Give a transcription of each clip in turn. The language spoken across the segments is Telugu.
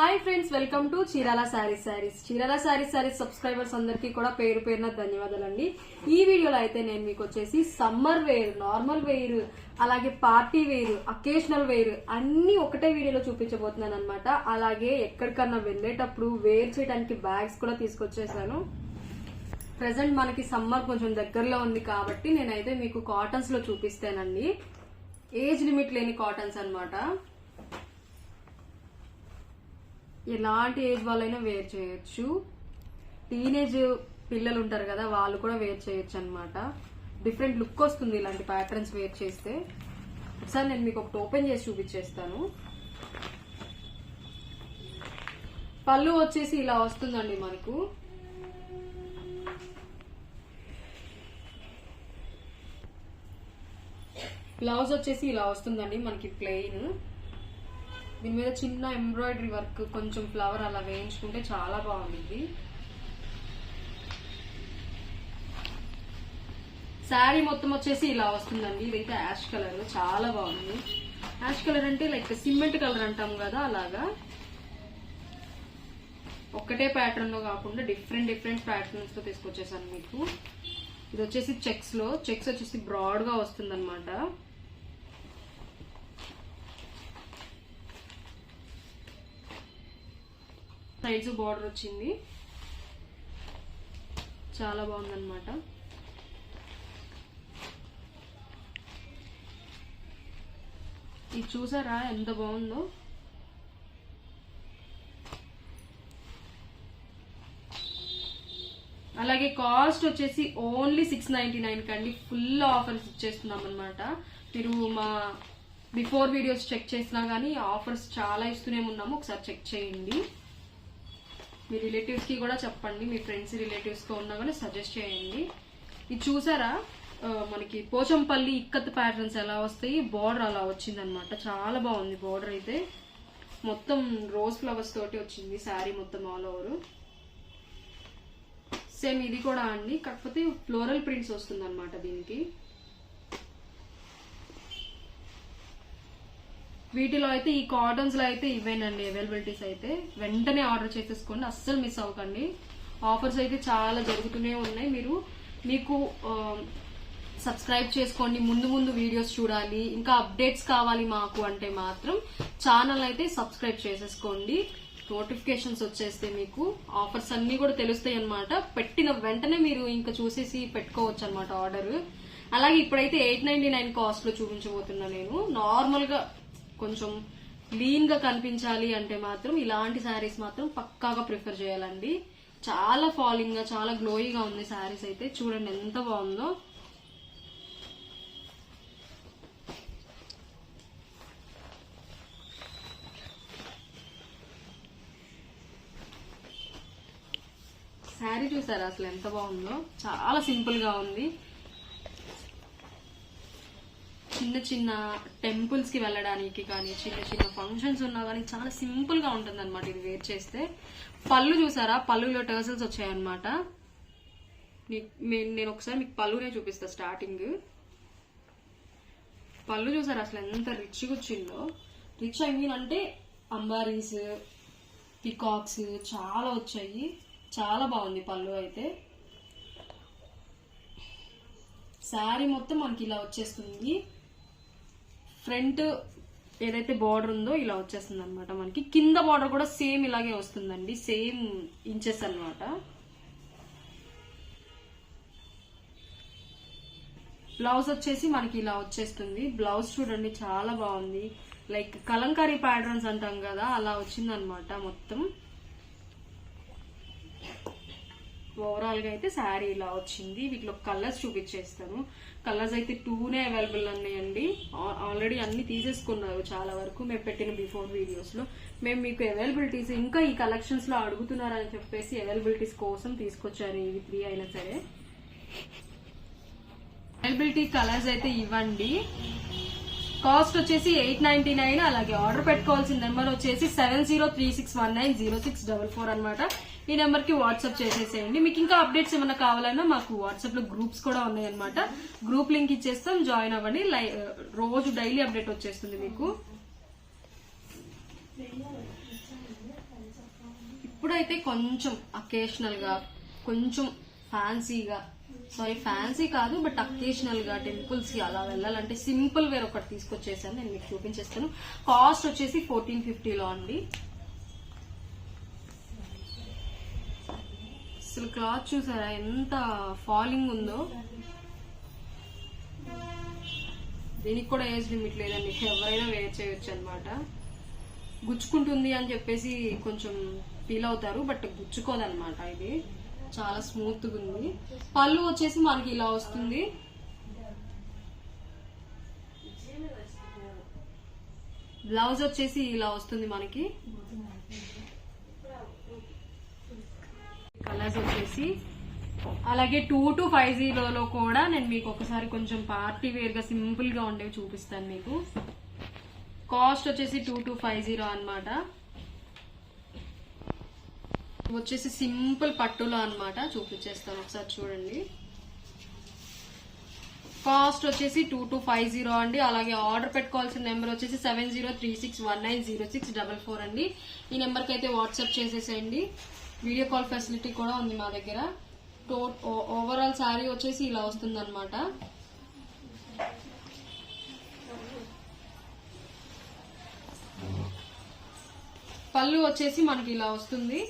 Hi friends, welcome to Chirala saris. Chirala saris subscribers అందరికీ కూడా పేరు పేరున ధన్యవాదాలండి. ఈ వీడియోలో అయితే నేను మీకు వచ్చేసి సమ్మర్ వేర్, నార్మల్ వేర్, అలాగే పార్టీ వేర్, అకేషనల్ వేర్ అన్ని ఒకటే వీడియోలో చూపించబోతున్నాను అనమాట. అలాగే ఎక్కడికన్నా వెళ్ళేటప్పుడు వేర్ చేయడానికి బ్యాగ్స్ కూడా తీసుకొచ్చేసాను. ప్రెసెంట్ మనకి సమ్మర్ కొంచెం దగ్గరలో ఉంది కాబట్టి నేనైతే మీకు కాటన్స్ లో చూపిస్తానండి. ఏజ్ లిమిట్ లేని కాటన్స్ అన్నమాట. ఎలాంటి ఏజ్ వాళ్ళైనా వేర్ చేయొచ్చు. టీనేజ్ పిల్లలు ఉంటారు కదా, వాళ్ళు కూడా వేర్ చేయొచ్చు అనమాట. డిఫరెంట్ లుక్ వస్తుంది ఇలాంటి ప్యాటర్న్స్ వేర్ చేస్తే. ఒకసారి నేను మీకు ఒకటి ఓపెన్ చేసి చూపించేస్తాను. పళ్ళు వచ్చేసి ఇలా వస్తుందండి మనకు. బ్లౌజ్ వచ్చేసి ఇలా వస్తుందండి మనకి ప్లెయిన్. దీని మీద చిన్న ఎంబ్రాయిడరీ వర్క్, కొంచెం ఫ్లవర్ అలా వేయించుకుంటే చాలా బాగుంది. శారీ మొత్తం వచ్చేసి ఇలా వస్తుందండి. ఇదైతే యాష్ కలర్, చాలా బాగుంది. యాష్ కలర్ అంటే లైక్ సిమెంట్ కలర్ అంటాం కదా, అలాగా ఒక్కటే ప్యాటర్న్ లో కాకుండా డిఫరెంట్ ప్యాటర్న్స్ తో తీసుకొచ్చేసాను మీకు. ఇది వచ్చేసి చెక్స్ లో, చెక్స్ వచ్చేసి బ్రాడ్ గా వస్తుంది అనమాట. సైడ్స్ బార్డర్ వచ్చింది, చాలా బాగుందన్నమాట. ఇది చూసారా ఎంత బాగుందో. అలాగే కాస్ట్ వచ్చేసి ఓన్లీ 699 కండి. ఫుల్ ఆఫర్స్ ఇచ్చేస్తున్నాం అనమాట. మీరు మా బిఫోర్ వీడియోస్ చెక్ చేసినా గానీ ఆఫర్స్ చాలా ఇస్తూనే ఉన్నాము. ఒకసారి చెక్ చేయండి. మీ రిలేటివ్స్ కి కూడా చెప్పండి, మీ ఫ్రెండ్స్ రిలేటివ్స్ గా ఉన్నా కానీ సజెస్ట్ చేయండి. ఇది చూసారా మనకి పోచంపల్లి ఇక్కత్ ప్యాటర్న్స్ ఎలా వస్తాయి, బోర్డర్ అలా వచ్చింది అనమాట. చాలా బాగుంది బోర్డర్ అయితే. మొత్తం రోజ్ ఫ్లవర్స్ తోటి వచ్చింది శారీ మొత్తం ఆల్ ఓవర్. సేమ్ ఇది కూడా అండి, కాకపోతే ఫ్లోరల్ ప్రింట్స్ వస్తుంది అనమాట దీనికి. వీటిలో అయితే ఈ కాటన్స్ లో అయితే ఇవేనండి అవైలబిలిటీస్. అయితే వెంటనే ఆర్డర్ చేసేసుకోండి, అస్సలు మిస్ అవ్వకండి. ఆఫర్స్ అయితే చాలా జరుగుతూనే ఉన్నాయి. మీకు సబ్స్క్రైబ్ చేసుకోండి. ముందు వీడియోస్ చూడాలి, ఇంకా అప్డేట్స్ కావాలి మాకు అంటే మాత్రం ఛానల్ అయితే సబ్స్క్రైబ్ చేసేసుకోండి. నోటిఫికేషన్స్ వచ్చేస్తే మీకు ఆఫర్స్ అన్ని కూడా తెలుస్తాయి అనమాట. పెట్టిన వెంటనే మీరు ఇంకా చూసేసి పెట్టుకోవచ్చు అనమాట ఆర్డర్. అలాగే ఇప్పుడైతే 899 కాస్ట్ లో చూపించబోతున్నా నేను. నార్మల్ గా కొంచెం క్లీన్ గా కనిపించాలి అంటే మాత్రం ఇలాంటి శారీస్ మాత్రం పక్కాగా ప్రిఫర్ చేయాలండి. చాలా ఫాలింగ్ గా, చాలా గ్లోయిగా ఉంది శారీస్ అయితే. చూడండి ఎంత బాగుందో. శారీ చూసారా అసలు ఎంత బాగుందో. చాలా సింపుల్ గా ఉంది. చిన్న టెంపుల్స్ కి వెళ్ళడానికి కానీ, చిన్న ఫంక్షన్స్ ఉన్నా కానీ చాలా సింపుల్ గా ఉంటుంది అనమాట ఇది వేర్ చేస్తే. పళ్ళు చూసారా, పళ్ళులో టర్సల్స్ వచ్చాయన్నమాట. నేను ఒకసారి మీకు పళ్ళునే చూపిస్తా. స్టార్టింగ్ పళ్ళు చూసారా అసలు ఎంత రిచ్గా వచ్చిందో. రిచ్ ఐ మీన్ అంటే అంబారీస్, పికాక్స్ చాలా వచ్చాయి. చాలా బాగుంది పళ్ళు అయితే. శారీ మొత్తం మనకి ఇలా వచ్చేస్తుంది. ఫ్రంట్ ఏదైతే బార్డర్ ఉందో ఇలా వచ్చేస్తుంది అనమాట మనకి. కింద బార్డర్ కూడా సేమ్ ఇలాగే వస్తుందండి, సేమ్ ఇంచెస్ అనమాట. బ్లౌజ్ వచ్చేసి మనకి ఇలా వచ్చేస్తుంది. బ్లౌజ్ చూడండి చాలా బాగుంది. లైక్ కలంకారీ ప్యాటర్న్స్ అంటాం కదా, అలా వచ్చిందనమాట మొత్తం. ఓవరాల్ గా అయితే శారీ ఇలా వచ్చింది. వీటిలో కలర్స్ చూపించేస్తాను. కలర్స్ అయితే 2నే అవైలబుల్ ఉన్నాయండి. ఆల్రెడీ అన్ని తీసేసుకున్నారు చాలా వరకు మేము పెట్టిన బిఫోర్ వీడియోస్ లో. మేము మీకు అవైలబిలిటీస్ ఇంకా ఈ కలెక్షన్స్ లో అడుగుతున్నారని చెప్పేసి అవైలబిలిటీస్ కోసం తీసుకొచ్చారు. ఇవి 3 అయినా సరే అవైలబిలిటీ కలర్స్ అయితే ఇవ్వండి. కాస్ట్ వచ్చేసి 899. అలాగే ఆర్డర్ పెట్టుకోవాల్సిన నెంబర్ వచ్చేసి 7036190644 అనమాట. ఈ నెంబర్ కి వాట్సాప్ చేసేసేయండి. మీకు ఇంకా అప్డేట్స్ ఏమైనా కావాలన్నా మాకు వాట్సాప్ లో గ్రూప్స్ కూడా ఉన్నాయన్నమాట. గ్రూప్ లింక్ ఇచ్చేస్తాం, జాయిన్ అవ్వండి. రోజు డైలీ అప్డేట్ వచ్చేస్తుంది మీకు. ఇప్పుడైతే కొంచెం అకేషనల్ గా, కొంచెం ఫ్యాన్సీగా, ఫ్యాన్సీ కాదు బట్ అకేషనల్ గా టెంపుల్స్ కి అలా వెళ్ళాలంటే సింపుల్ వేర్ ఒకటి తీసుకొచ్చేసాను. నేను మీకు చూపించేస్తాను. కాస్ట్ వచ్చేసి 1450లో అండి. అసలు క్లాత్ చూసారా ఎంత ఫాలింగ్ ఉందో. దీనికి కూడా ఏజ్ లిమిట్ లేదండి, ఎవరైనా వేర్ చేయొచ్చు అనమాట. గుచ్చుకుంటుంది అని చెప్పేసి కొంచెం ఫీల్ అవుతారు, బట్ గుచ్చుకోదనమాట. ఇది చాలా స్మూత్ గా ఉంది. పళ్ళు వచ్చేసి మనకి ఇలా వస్తుంది. బ్లౌజ్ వచ్చేసి ఇలా వస్తుంది మనకి. కలర్స్ వచ్చేసి అలాగే 2250లో కూడా నేను మీకు ఒకసారి కొంచెం పార్టీ వేర్ గా సింపుల్ గా ఉండేవి చూపిస్తాను మీకు. కాస్ట్ వచ్చేసి 2250 అన్నమాట. వచ్చేసి సింపుల్ పట్టులో అన్నమాట. చూపించేస్తాను ఒకసారి చూడండి. కాస్ట్ వచ్చేసి 2250 అండి. అలాగే ఆర్డర్ పెట్టుకోవాల్సిన నెంబర్ వచ్చేసి 7036190644 అండి. ఈ నెంబర్కి అయితే వాట్సాప్ చేసేసేయండి. వీడియో కాల్ ఫెసిలిటీ కూడా ఉంది మా దగ్గర. ఓవరాల్ శారీ వచ్చేసి ఇలా వస్తుంది అనమాట. పళ్ళు వచ్చేసి మనకి ఇలా వస్తుంది.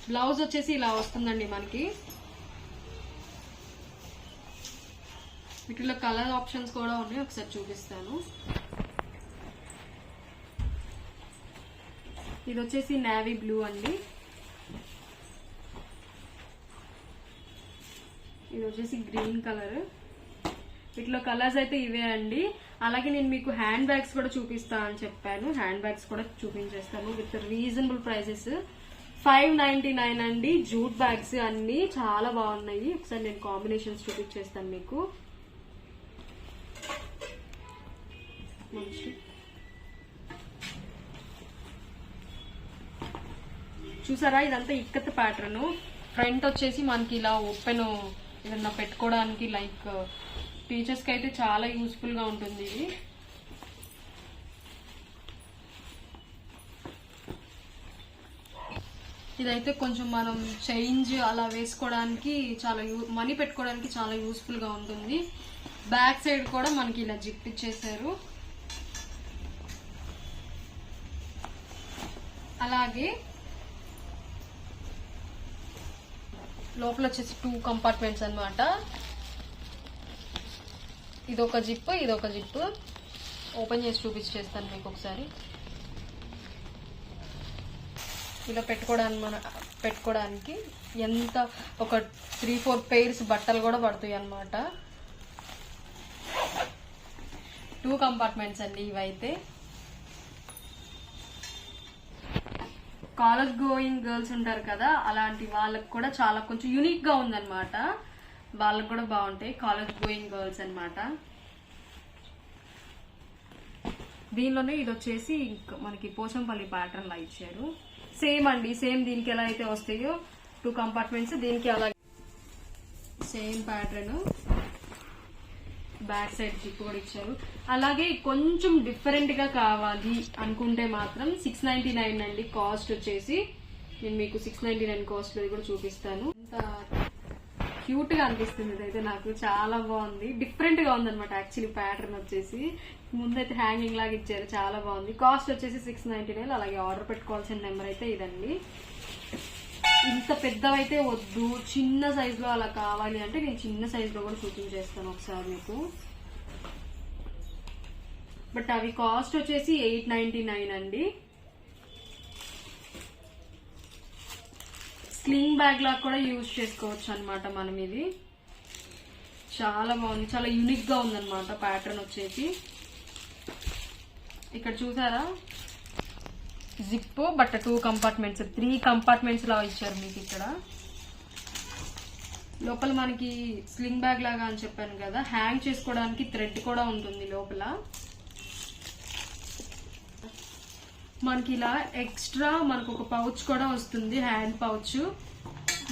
బ్లౌజ్ వచ్చేసి ఇలా వస్తుందండి మనకి. వీటిలో కలర్ ఆప్షన్స్ కూడా ఉన్నాయి, ఒకసారి చూపిస్తాను. ఇది వచ్చేసి నేవీ బ్లూ అండి. ఇది వచ్చేసి గ్రీన్ కలర్. వీటిలో కలర్స్ అయితే ఇవే అండి. అలాగే నేను మీకు హ్యాండ్ బ్యాగ్స్ కూడా చూపిస్తా అని చెప్పాను. హ్యాండ్ బ్యాగ్స్ కూడా చూపించేస్తాను విత్ రీజనబుల్ ప్రైసెస్. 599 అండి. జూట్ బ్యాగ్స్ అన్ని చాలా బాగున్నాయి. ఒకసారి నేను కాంబినేషన్స్ చూపించేస్తాను మీకు. చూసారా, ఇదంతా ఇక్కత్ ప్యాటర్న్. ఫ్రంట్ వచ్చేసి మనకి ఇలా ఓపెన్ ఏదన్నా పెట్టుకోవడానికి, లైక్ టీచర్స్ కి అయితే చాలా యూస్ఫుల్ గా ఉంటుంది ఇది. ఇదైతే కొంచెం మనం చేంజ్ అలా వేసుకోవడానికి, చాలా మనీ పెట్టుకోవడానికి చాలా యూస్ఫుల్ గా ఉంటుంది. బ్యాక్ సైడ్ కూడా మనకి ఇలా జిప్ ఇచ్చేసారు. అలాగే లోపల వచ్చేసి 2 కంపార్ట్మెంట్స్ అన్నమాట. ఇదొక జిప్, ఇదొక జిప్. ఓపెన్ చేసి చూపించేస్తాను మీకు ఒకసారి. ఇలా పెట్టుకోవడానికి ఎంత ఒక 3-4 పెయిర్స్ బట్టలు కూడా పడుతాయి అన్నమాట. 2 కంపార్ట్మెంట్స్ అండి ఇవైతే. కాలేజ్ గోయింగ్ గర్ల్స్ ఉంటారు కదా, అలాంటి వాళ్ళకి కూడా చాలా కొంచెం యూనిక్ గా ఉందన్నమాట. వాళ్ళకి కూడా బాగుంటాయి. కాలేజ్ గోయింగ్ గర్ల్స్ అన్నమాట. దీనిలోనే ఇది వచ్చేసి మనకి పోచంపల్లి ప్యాటర్న్ లా ఇచ్చారు. సేమ్ అండి, సేమ్ దీనికి ఎలా అయితే వస్తాయో 2 కంపార్ట్మెంట్స్, దీనికి అలా same pattern. Back side zip కూడా ఇచ్చారు. అలాగే కొంచెం డిఫరెంట్ గా కావాలి అనుకుంటే మాత్రం 699 అండి కాస్ట్ వచ్చేసి. నేను మీకు 699 కాస్ట్ లో కూడా చూపిస్తాను. ఎంత క్యూట్ గా అనిపిస్తుంది ఇదైతే. నాకు చాలా బాగుంది, డిఫరెంట్ గా ఉందన్నమాట. యాక్చువల్లీ ప్యాటర్న్ వచ్చేసి ముందైతే హ్యాంగింగ్ లాగా ఇచ్చారు, చాలా బాగుంది. కాస్ట్ వచ్చేసి 699. అలాగే ఆర్డర్ పెట్టుకోవాల్సిన నెంబర్ అయితే ఇదండి. ఇంత పెద్దవైతే వద్దు, చిన్న సైజ్ లో అలా కావాలి అంటే నేను చిన్న సైజ్ లో కూడా చూపించేస్తాను ఒకసారి మీకు. బట్ అవి కాస్ట్ వచ్చేసి 899 అండి. స్లింగ్ బ్యాగ్ లాగా కూడా యూజ్ చేసుకోవచ్చు అనమాట మనం. ఇది చాలా బాగుంది, చాలా యూనిక్ గా ఉందన్నమాట ప్యాటర్న్ వచ్చేసి. ఇక్కడ చూసారా జిప్, బట్ 2 కంపార్ట్మెంట్స్, 3 కంపార్ట్మెంట్స్ లా ఇచ్చారు మీకు. ఇక్కడ లోపల మనకి స్లింగ్ బ్యాగ్ లాగా అని చెప్పాను కదా, హ్యాంగ్ చేసుకోవడానికి థ్రెడ్ కూడా ఉంటుంది లోపల. మనకి ఇలా ఎక్స్ట్రా మనకు ఒక పౌచ్ కూడా వస్తుంది, హ్యాండ్ పౌచ్.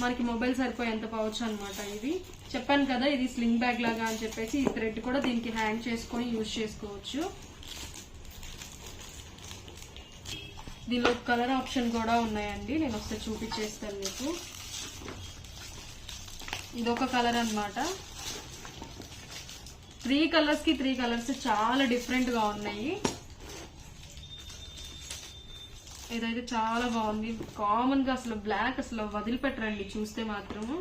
మనకి మొబైల్ సరిపోయేంత పౌచ్ అనమాట ఇది. చెప్పాను కదా ఇది స్లింగ్ బ్యాగ్ లాగా అని చెప్పేసి. ఈ థ్రెడ్ కూడా దీనికి హ్యాంగ్ చేసుకొని యూజ్ చేసుకోవచ్చు. దీనిలో కలర్ ఆప్షన్ కూడా ఉన్నాయండి, నేను ఒకసారి చూపించేస్తాను మీకు. ఇదొక కలర్ అన్నమాట. 3 కలర్స్ కి 3 కలర్స్ చాలా డిఫరెంట్ గా ఉన్నాయి. ఇదైతే చాలా బాగుంది. కామన్ గా అసలు బ్లాక్ అసలు వదిలిపెట్టరండి, చూస్తే మాత్రము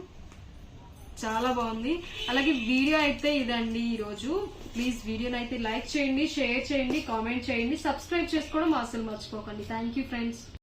చాలా బాగుంది. అలాగే వీడియో అయితే ఇదండి ఈరోజు. ప్లీజ్ వీడియోని అయితే లైక్ చేయండి, షేర్ చేయండి, కామెంట్ చేయండి, సబ్స్క్రైబ్ చేసుకోవడం అసలు మర్చిపోకండి. Thank you friends.